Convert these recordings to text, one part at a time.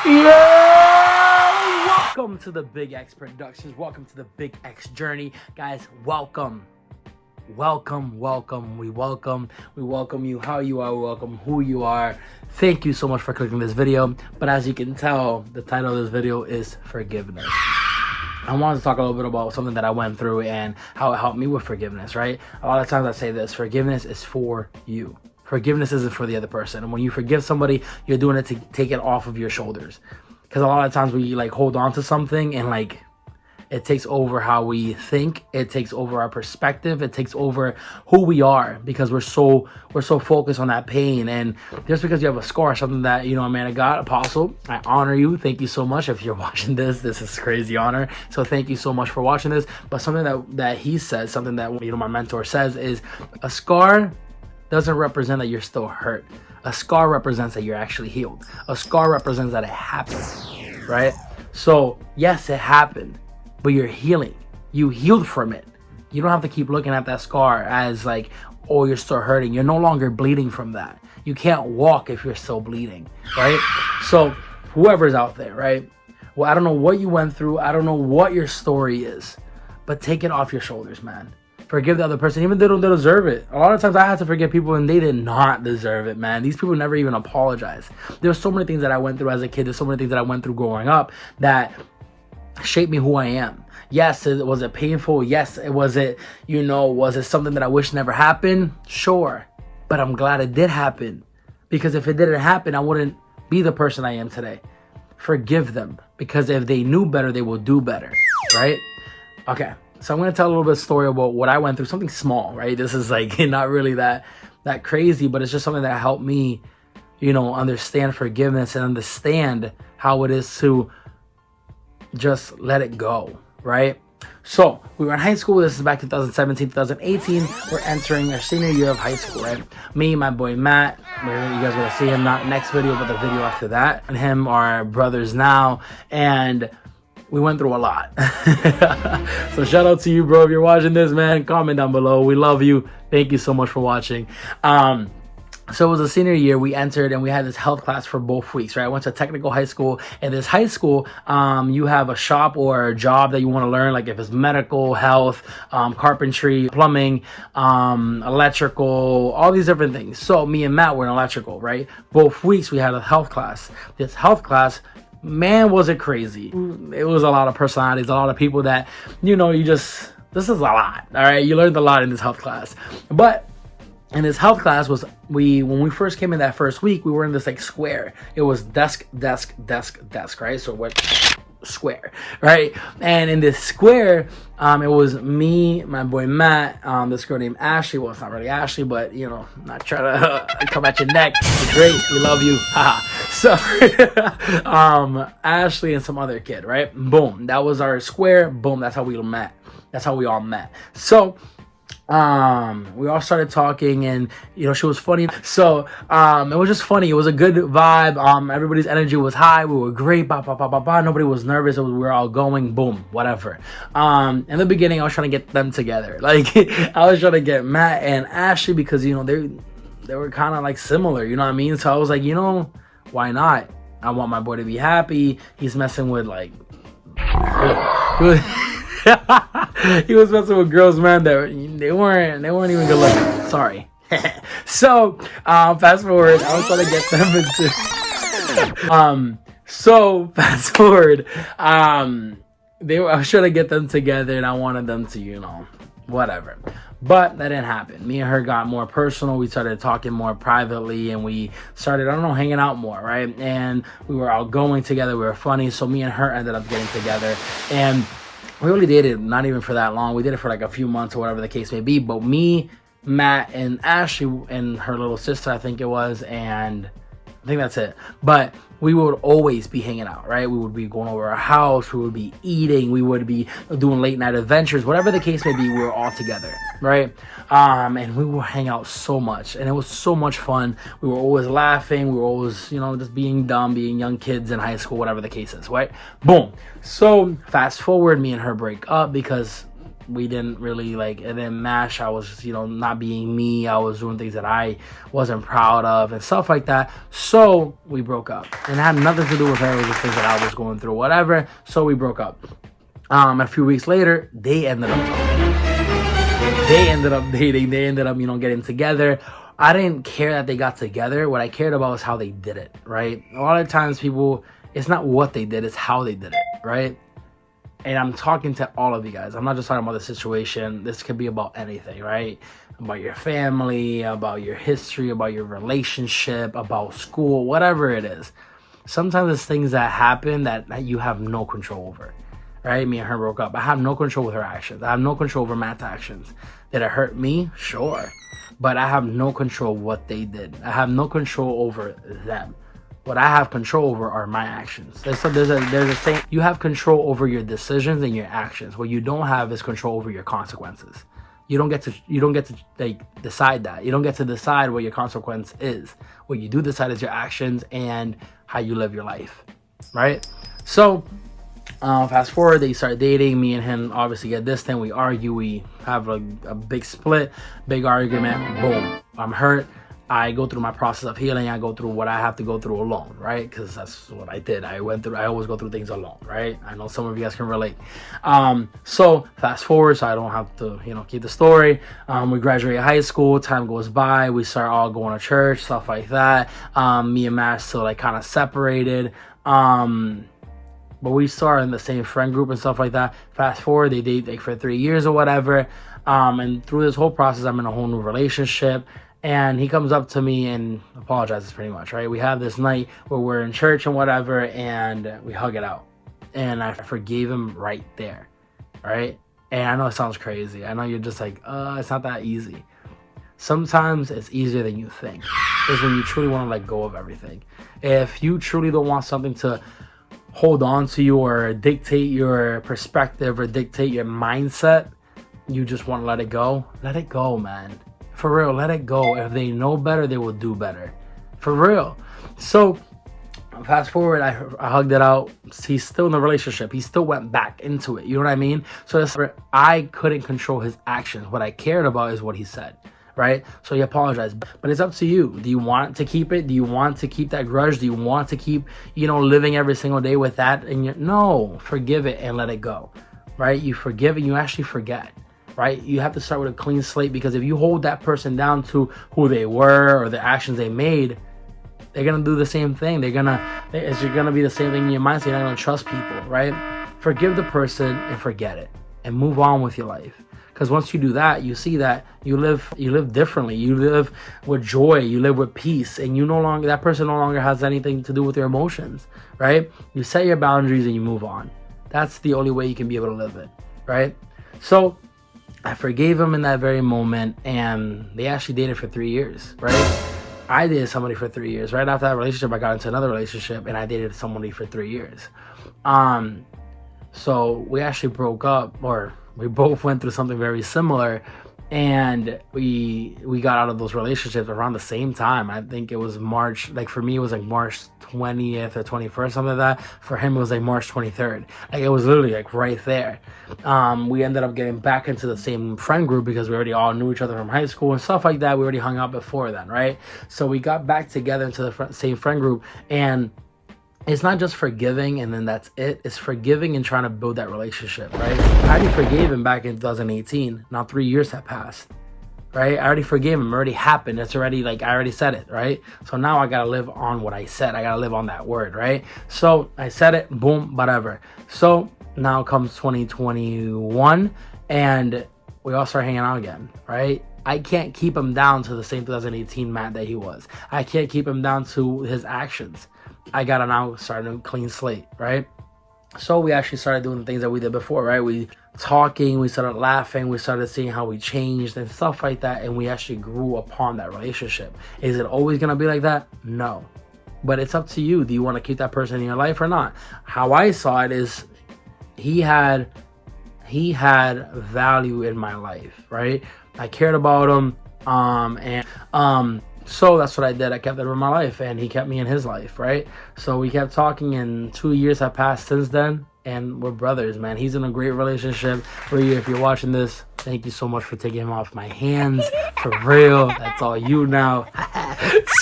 Yeah! Welcome to the Big X Productions. Welcome to the Big X Journey. Guys, welcome. Welcome. We welcome you, how you are, welcome who you are. Thank you so much for clicking this video. But as you can tell, the title of this video is Forgiveness. I wanted to talk a little bit about something that I went through and how it helped me with forgiveness, right? A lot of times I say this, forgiveness is for you. Forgiveness isn't for the other person. And when you forgive somebody, you're doing it to take it off of your shoulders. Because a lot of times we hold on to something and it takes over how we think. It takes over our perspective. It takes over who we are because we're so focused on that pain. And just because you have a scar, something that, a man of God, apostle, I honor you. Thank you so much. If you're watching this is crazy honor. So thank you so much for watching this. But something that he says, something that, my mentor says is a scar doesn't represent that you're still hurt. A scar represents that you're actually healed. A scar represents that it happened, right? So yes, it happened, but you're healing. You healed from it. You don't have to keep looking at that scar as oh, you're still hurting. You're no longer bleeding from that. You can't walk if you're still bleeding, right? So whoever's out there, right? Well, I don't know what you went through. I don't know what your story is, but take it off your shoulders, man. Forgive the other person, even though they don't deserve it. A lot of times I had to forgive people and they did not deserve it, man. These people never even apologize. There's so many things that I went through as a kid. There's so many things that I went through growing up that shaped me who I am. Yes, was it painful? Yes, was it something that I wish never happened? Sure. But I'm glad it did happen. Because if it didn't happen, I wouldn't be the person I am today. Forgive them. Because if they knew better, they will do better. Right? Okay. So I'm going to tell a little bit of story about what I went through. Something small, right? This is not really that crazy, but it's just something that helped me, understand forgiveness and understand how it is to just let it go, right? So we were in high school. This is back in 2017, 2018. We're entering our senior year of high school, right? Me, my boy Matt, you guys are going to see him not next video, but the video after that. And him are brothers now. And we went through a lot. So shout out to you, bro. If you're watching this, man, comment down below. We love you. Thank you so much for watching. So it was a senior year. We entered and we had this health class for both weeks, right? I went to technical high school. And this high school, you have a shop or a job that you want to learn, like if it's medical, health, carpentry, plumbing, electrical, all these different things. So me and Matt were in electrical, right? Both weeks we had a health class. This health class, man, was it crazy. It was a lot of personalities, a lot of people that, this is a lot, all right? You learned a lot in this health class. But in this health class when we first came in that first week, we were in this square. It was desk, right? So what? Square, right? And in this square, it was me, my boy Matt, this girl named Ashley. Well, it's not really Ashley, but not trying to come at your neck. You're great, we love you. So Ashley and some other kid, right? Boom, that was our square. Boom, that's how we met. That's how we all met. So we all started talking and she was funny, so it was just funny. It was a good vibe. Everybody's energy was high. We were great. Nobody was nervous. We were all going boom, whatever. In the beginning I was trying to get them together. I was trying to get Matt and Ashley because they were kind of similar, you know what I mean? So I was like, why not? I want my boy to be happy. He's messing with he was messing with girls, man, that they weren't even good looking. Sorry. So fast forward, I was trying to get them into so fast forward, I was trying to get them together and I wanted them to, whatever. But that didn't happen. Me and her got more personal. We started talking more privately and we started, hanging out more, right? And we were outgoing together. We were funny. So me and her ended up getting together. And we only dated not even for that long. We did it for a few months or whatever the case may be. But me, Matt, and Ashley and her little sister, I think it was, and I think that's it. But we would always be hanging out, right? We would be going over our house. We would be eating. We would be doing late night adventures. Whatever the case may be, we were all together, right? And we would hang out so much. And it was so much fun. We were always laughing. We were always, just being dumb, being young kids in high school, whatever the case is, right? Boom. So fast forward, me and her break up because we didn't really like, it didn't mesh. I was, not being me. I was doing things that I wasn't proud of and stuff like that. So we broke up, and it had nothing to do with her. It was the things that I was going through, whatever. So we broke up. A few weeks later, they ended up talking. They ended up dating. They ended up, getting together. I didn't care that they got together. What I cared about was how they did it, right? A lot of times people, it's not what they did, it's how they did it, right? And I'm talking to all of you guys. I'm not just talking about the situation. This could be about anything, right? About your family, about your history, about your relationship, about school, whatever it is. Sometimes it's things that happen that you have no control over, right? Me and her broke up. I have no control with her actions. I have no control over Matt's actions. Did it hurt me? Sure. But I have no control what they did. I have no control over them. What I have control over are my actions. There's a saying, you have control over your decisions and your actions. What you don't have is control over your consequences. You don't get to like decide that. You don't get to decide what your consequence is. What you do decide is your actions and how you live your life, right? So fast forward, they start dating. Me and him obviously get distant. We argue. We have a big split, big argument. Boom. I'm hurt. I go through my process of healing. I go through what I have to go through alone, right? Because that's what I did. I always go through things alone, right? I know some of you guys can relate. So fast forward, so I don't have to, keep the story. We graduate high school. Time goes by. We start all going to church, stuff like that. Me and Matt still like kind of separated. But we started in the same friend group and stuff like that. Fast forward, they date like for 3 years or whatever. And through this whole process, I'm in a whole new relationship. And he comes up to me and apologizes pretty much, right? We have this night where we're in church and whatever, and we hug it out. And I forgave him right there, right? And I know it sounds crazy. I know you're just like, it's not that easy. Sometimes it's easier than you think. It's when you truly want to let go of everything. If you truly don't want something to hold on to you or dictate your perspective or dictate your mindset, you just want to let it go. Let it go, man. For real, let it go. If they know better, they will do better. For real. So, fast forward, I hugged it out. He's still in the relationship. He still went back into it. You know what I mean? So, I couldn't control his actions. What I cared about is what he said, right? So, he apologized. But it's up to you. Do you want to keep it? Do you want to keep that grudge? Do you want to keep, living every single day with that? No, forgive it and let it go, right? You forgive and you actually forget. Right? You have to start with a clean slate, because if you hold that person down to who they were or the actions they made, they're going to do the same thing. It's going to be the same thing in your mind. So you're not going to trust people, right? Forgive the person and forget it and move on with your life. Because once you do that, you see that you live differently. You live with joy. You live with peace, and that person no longer has anything to do with your emotions, right? You set your boundaries and you move on. That's the only way you can be able to live it, right? So I forgave him in that very moment, and they actually dated for 3 years, right? I dated somebody for 3 years. Right after that relationship, I got into another relationship, and I dated somebody for 3 years. So we actually broke up, or we both went through something very similar, and we got out of those relationships around the same time. I think it was March, like for me, it was like March 20th or 21st, something like that. For him, it was like March 23rd. Like it was literally like right there. We ended up getting back into the same friend group because we already all knew each other from high school and stuff like that. We already hung out before then, right? So we got back together into the same friend group, and it's not just forgiving and then that's it. It's forgiving and trying to build that relationship, right? I already forgave him back in 2018. Now 3 years have passed, right? I already forgave him. It already happened. It's already like, I already said it, right? So now I got to live on what I said. I got to live on that word, right? So I said it, boom, whatever. So now comes 2021 and we all start hanging out again, right? I can't keep him down to the same 2018 Matt that he was. I can't keep him down to his actions. I gotta now start a clean slate, right? So we actually started doing the things that we did before, right? We talking, we started laughing, we started seeing how we changed and stuff like that, and we actually grew upon that relationship. Is it always gonna be like that? No. But it's up to you. Do you want to keep that person in your life or not? How I saw it is he had value in my life, right? I cared about him, so that's what I did. I kept him in my life, and he kept me in his life, right? So we kept talking, and 2 years have passed since then. and we're brothers, man. He's in a great relationship. Rhea, if you're watching this, thank you so much for taking him off my hands. For real, that's all you now.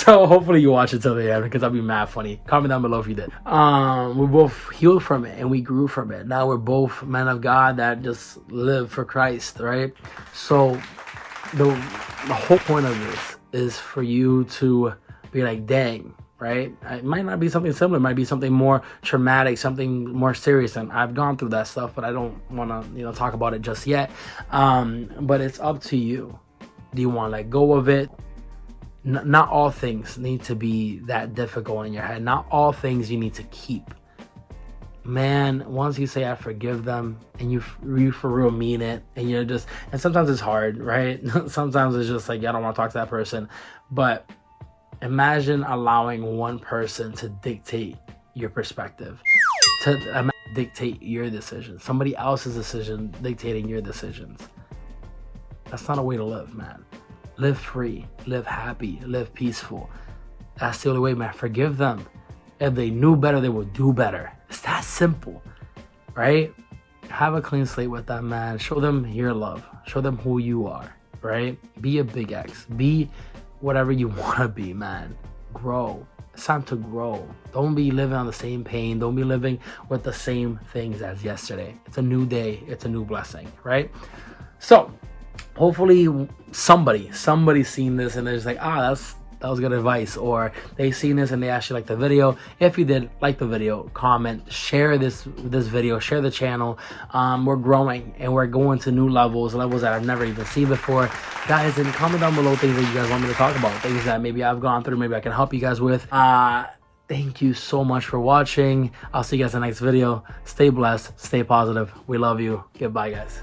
So hopefully you watch it till the end, because that'd be mad funny. Comment down below if you did. We both healed from it and we grew from it. Now we're both men of God that just live for Christ, right? So the whole point of this is for you to be like, dang, right? It might not be something similar. It might be something more traumatic, something more serious. And I've gone through that stuff, but I don't want to, talk about it just yet. But it's up to you. Do you want to let go of it? Not all things need to be that difficult in your head. Not all things you need to keep. Man, once you say I forgive them and you for real mean it, and you're just, and sometimes it's hard, right? Sometimes it's just like, I don't want to talk to that person. But imagine allowing one person to dictate your perspective, to dictate your decisions, somebody else's decision dictating your decisions. That's not a way to live, man. Live free, live happy, live peaceful. That's the only way, man. Forgive them. If they knew better, they would do better. It's that simple, right? Have a clean slate with them, man. Show them your love. Show them who you are, right? Be a big X. Be whatever you want to be, man. Grow. It's time to grow. Don't be living on the same pain. Don't be living with the same things as yesterday. It's a new day. It's a new blessing, right? So hopefully somebody's seen this and they're just like, that was good advice, or they seen this and they actually liked the video. If you did like the video, comment, share this video, share the channel. We're growing and we're going to new levels that I've never even seen before, guys. And comment down below things that you guys want me to talk about, things that maybe I've gone through, maybe I can help you guys with. Thank you so much for watching. I'll see you guys in the next video. Stay blessed, stay positive. We love you. Goodbye, guys.